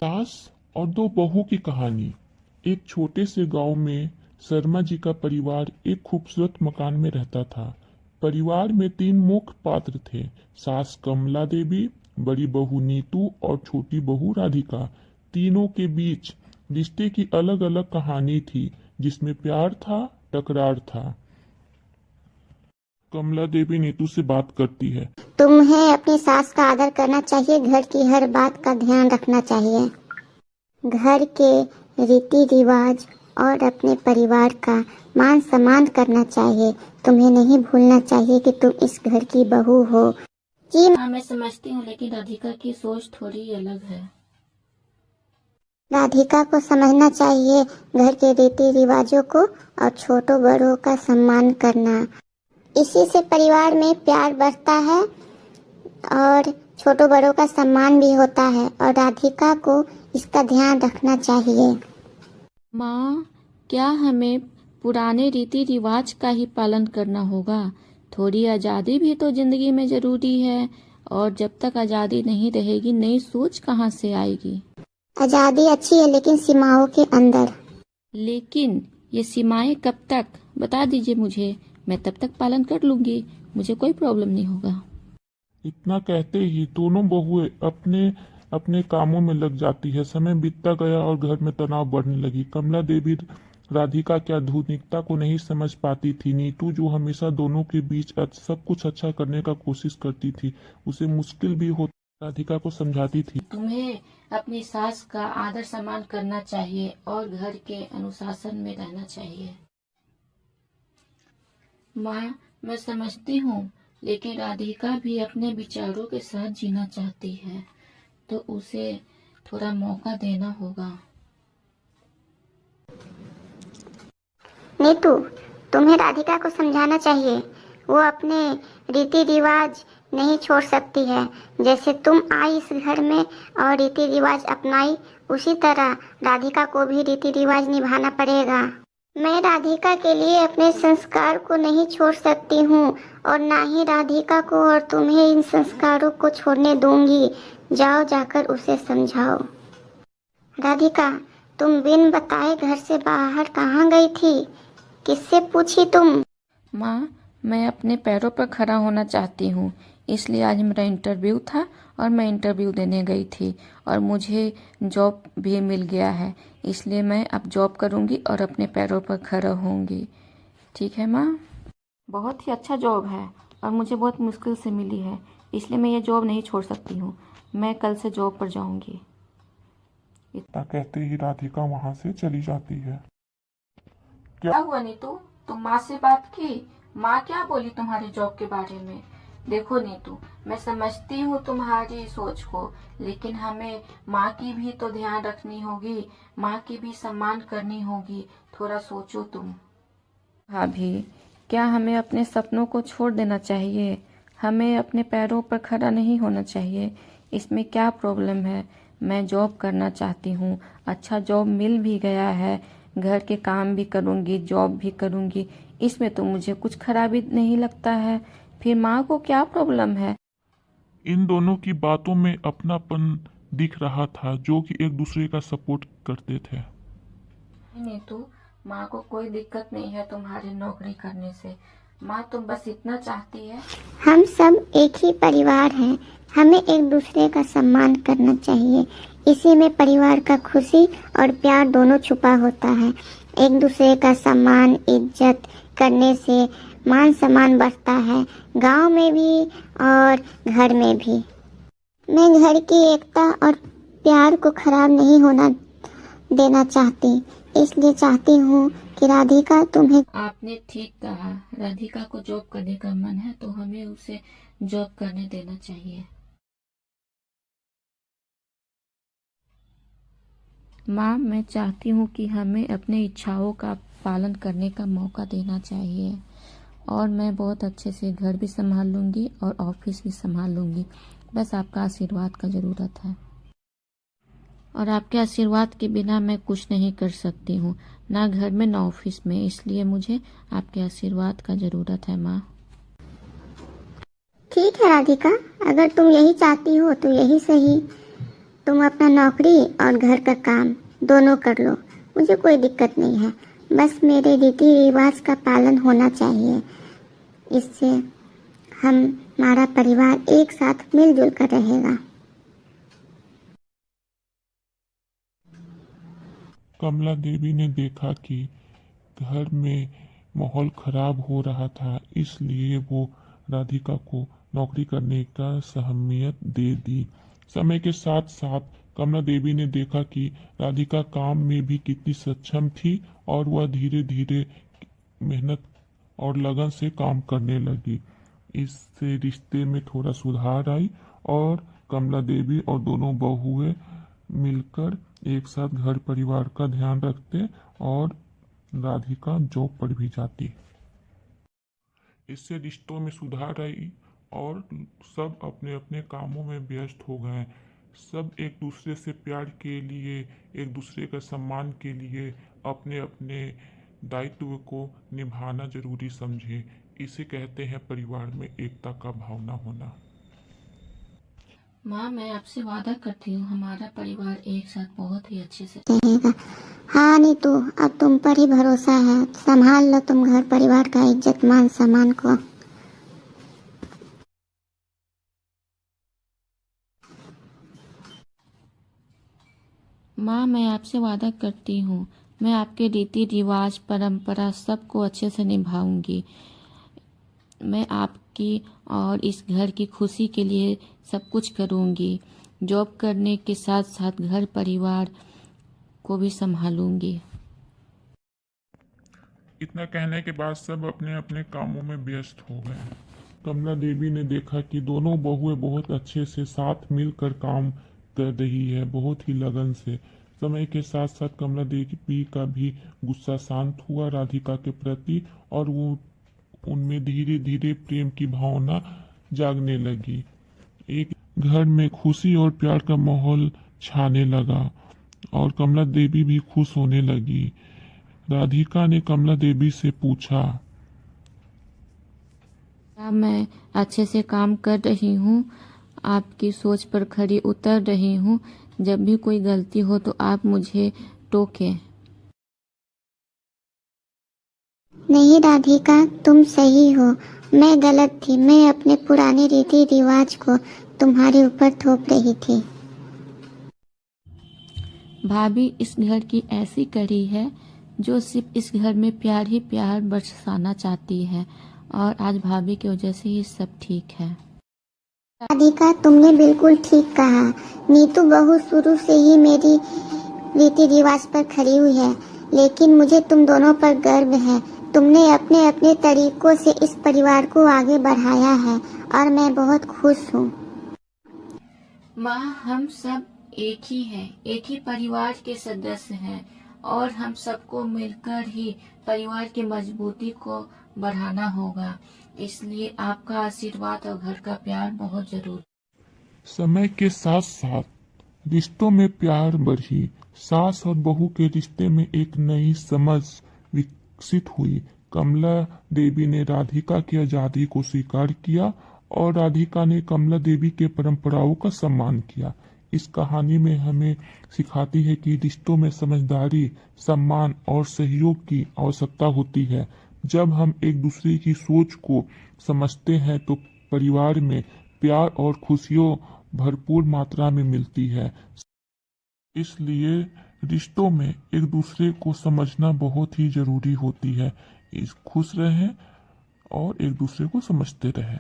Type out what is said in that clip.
सास और दो बहू की कहानी। एक छोटे से गांव में शर्मा जी का परिवार एक खूबसूरत मकान में रहता था। परिवार में तीन मुख्य पात्र थे, सास कमला देवी, बड़ी बहू नीतू और छोटी बहू राधिका। तीनों के बीच रिश्ते की अलग अलग कहानी थी, जिसमें प्यार था, टकरार था। कमला देवी नीतू से बात करती है। तुम्हें अपनी सास का आदर करना चाहिए, घर की हर बात का ध्यान रखना चाहिए, घर के रीति रिवाज और अपने परिवार का मान सम्मान करना चाहिए। तुम्हें नहीं भूलना चाहिए कि तुम इस घर की बहू हो। जी हाँ, मैं समझती हूँ, लेकिन राधिका की सोच थोड़ी अलग है। राधिका को समझना चाहिए घर के रीति रिवाजों को और छोटों बड़ों का सम्मान करना। इसी से परिवार में प्यार बढ़ता है और छोटों बड़ों का सम्मान भी होता है, और राधिका को इसका ध्यान रखना चाहिए। माँ, क्या हमें पुराने रीति रिवाज का ही पालन करना होगा? थोड़ी आज़ादी भी तो जिंदगी में जरूरी है, और जब तक आज़ादी नहीं रहेगी नई सोच कहाँ से आएगी? आजादी अच्छी है, लेकिन सीमाओं के अंदर। लेकिन ये सीमाएं कब तक? बता दीजिए मुझे, मैं तब तक पालन कर लूंगी, मुझे कोई प्रॉब्लम नहीं होगा। इतना कहते ही दोनों बहुएं अपने अपने कामों में लग जाती है। समय बीतता गया और घर में तनाव बढ़ने लगी। कमला देवी राधिका की आधुनिकता को नहीं समझ पाती थी। नीतू, जो हमेशा दोनों के बीच सब कुछ अच्छा करने का कोशिश करती थी, उसे मुश्किल भी होती, राधिका को समझाती थी। तुम्हें अपनी सास का आदर सम्मान करना चाहिए और घर के अनुशासन में रहना चाहिए। माँ, मैं समझती हूँ, लेकिन राधिका भी अपने विचारों के साथ जीना चाहती है, तो उसे थोड़ा मौका देना होगा। नीतू, तुम्हें राधिका को समझाना चाहिए, वो अपने रीति रिवाज नहीं छोड़ सकती है। जैसे तुम आई इस घर में और रीति रिवाज अपनाई, उसी तरह राधिका को भी रीति रिवाज निभाना पड़ेगा। मैं राधिका के लिए अपने संस्कार को नहीं छोड़ सकती हूँ, और ना ही राधिका को और तुम्हें इन संस्कारों को छोड़ने दूंगी। जाओ, जाकर उसे समझाओ। राधिका, तुम बिन बताए घर से बाहर कहाँ गई थी? किससे पूछी तुम? माँ, मैं अपने पैरों पर खड़ा होना चाहती हूँ, इसलिए आज मेरा इंटरव्यू था और मैं इंटरव्यू देने गई थी, और मुझे जॉब भी मिल गया है, इसलिए मैं अब जॉब करूँगी और अपने पैरों पर खड़ा होंगी। ठीक है माँ? बहुत ही अच्छा जॉब है और मुझे बहुत मुश्किल से मिली है, इसलिए मैं ये जॉब नहीं छोड़ सकती हूँ। मैं कल से जॉब पर जाऊँगी। इतना कहते ही राधिका वहां से चली जाती है। क्या हुआ नीतू, तुम माँ से बात की? माँ क्या बोली तुम्हारे जॉब के बारे में? देखो नीतू, मैं समझती हूँ तुम्हारी सोच को, लेकिन हमें माँ की भी तो ध्यान रखनी होगी, माँ की भी सम्मान करनी होगी। थोड़ा सोचो तुम। भाभी, क्या हमें अपने सपनों को छोड़ देना चाहिए? हमें अपने पैरों पर खड़ा नहीं होना चाहिए? इसमें क्या प्रॉब्लम है? मैं जॉब करना चाहती हूँ, अच्छा जॉब मिल भी गया है, घर के काम भी करूँगी, जॉब भी करूँगी, इसमें तो मुझे कुछ खराबी नहीं लगता है। फिर माँ को क्या प्रॉब्लम है? इन दोनों की बातों में अपनापन दिख रहा था, जो कि एक दूसरे का सपोर्ट करते थे। नीतू, माँ को कोई दिक्कत नहीं है तुम्हारी नौकरी करने से। माँ, तुम बस इतना चाहती है। हम सब एक ही परिवार हैं, हमें एक दूसरे का सम्मान करना चाहिए। इसी में परिवार का खुशी और प्यार दोनों छुपा होता है। एक दूसरे का सम्मान इज्जत करने से मान सम्मान बढ़ता है, गांव में भी और घर में भी। मैं घर की एकता और प्यार को खराब नहीं होना देना चाहती, इसलिए चाहती हूँ कि राधिका तुम्हें। आपने ठीक कहा, राधिका को जॉब करने का मन है तो हमें उसे जॉब करने देना चाहिए। माँ, मैं चाहती हूँ कि हमें अपने इच्छाओं का पालन करने का मौका देना चाहिए, और मैं बहुत अच्छे से घर भी संभाल लूँगी और ऑफिस भी संभाल लूँगी। बस आपका आशीर्वाद का ज़रूरत है, और आपके आशीर्वाद के बिना मैं कुछ नहीं कर सकती हूँ, ना घर में ना ऑफिस में, इसलिए मुझे आपके आशीर्वाद का ज़रूरत है माँ। ठीक है राधिका, अगर तुम यही चाहती हो तो यही सही। तुम अपना नौकरी और घर का काम दोनों कर लो, मुझे कोई दिक्कत नहीं है। बस मेरे रीति रिवाज का पालन होना चाहिए। इससे हमारा परिवार एक साथ मिलजुल कर रहेगा। कमला देवी ने देखा कि घर में माहौल खराब हो रहा था, इसलिए वो राधिका को नौकरी करने का सहमियत दे दी। समय के साथ साथ कमला देवी ने देखा कि राधिका काम में भी कितनी सक्षम थी और वह धीरे धीरे मेहनत और लगन से काम करने लगी। इससे रिश्ते में थोड़ा सुधार आई और कमला देवी और दोनों बहुएं मिलकर एक साथ घर परिवार का ध्यान रखते और राधिका जॉब पर भी जाती। इससे रिश्तों में सुधार आई और सब अपने अपने कामों में व्यस्त हो गए। सब एक दूसरे से प्यार के लिए, एक दूसरे का सम्मान के लिए अपने अपने दायित्व को निभाना जरूरी समझे। इसे कहते हैं परिवार में एकता का भावना होना। माँ, मैं आपसे वादा करती हूँ हमारा परिवार एक साथ बहुत ही अच्छे से रहेगा। हाँ नीतू, अब तुम पर ही भरोसा है। संभाल लो तुम घर परिवार का इज्जत मान सम्मान को। माँ, मैं आपसे वादा करती हूँ मैं आपके रीति रिवाज परंपरा सबको अच्छे से निभाऊंगी। मैं आपकी और इस घर की खुशी के लिए सब कुछ करूंगी। जॉब करने के साथ साथ घर परिवार को भी संभालूंगी। इतना कहने के बाद सब अपने अपने कामों में व्यस्त हो गए। कमला देवी ने देखा कि दोनों बहुएं बहुत अच्छे से साथ मिलकर काम कर रही है, बहुत ही लगन से। समय के साथ साथ कमला देवी का भी गुस्सा शांत हुआ राधिका के प्रति और वो उनमें धीरे धीरे प्रेम की भावना जागने लगी। एक घर में खुशी और प्यार का माहौल छाने लगा और कमला देवी भी खुश होने लगी। राधिका ने कमला देवी से पूछा, क्या मैं अच्छे से काम कर रही हूँ? आपकी सोच पर खरी उतर रही हूँ। जब भी कोई गलती हो तो आप मुझे टोकें। नहीं राधिका, तुम सही हो। मैं गलत थी। मैं अपने पुराने रीति रिवाज को तुम्हारे ऊपर थोप रही थी। भाभी इस घर की ऐसी कड़ी है जो सिर्फ इस घर में प्यार ही प्यार बरसाना चाहती है और आज भाभी की वजह से ही सब ठीक है। राधिका, तुमने बिल्कुल ठीक कहा। नीतू बहू शुरू से ही मेरी रीति रिवाज पर खड़ी हुई है, लेकिन मुझे तुम दोनों पर गर्व है। तुमने अपने अपने तरीकों से इस परिवार को आगे बढ़ाया है और मैं बहुत खुश हूँ। माँ, हम सब एक ही हैं, एक ही परिवार के सदस्य हैं और हम सबको मिलकर ही परिवार की मजबूती को बढ़ाना होगा। इसलिए आपका आशीर्वाद और घर का प्यार बहुत जरूरी। समय के साथ साथ रिश्तों में प्यार बढ़ी। सास और बहू के रिश्ते में एक नई समझ विकसित हुई। कमला देवी ने राधिका की आजादी को स्वीकार किया और राधिका ने कमला देवी के परंपराओं का सम्मान किया। इस कहानी में हमें सिखाती है कि रिश्तों में समझदारी, सम्मान और सहयोग की आवश्यकता होती है। जब हम एक दूसरे की सोच को समझते हैं तो परिवार में प्यार और खुशियों भरपूर मात्रा में मिलती है। इसलिए रिश्तों में एक दूसरे को समझना बहुत ही जरूरी होती है। खुश रहें और एक दूसरे को समझते रहें।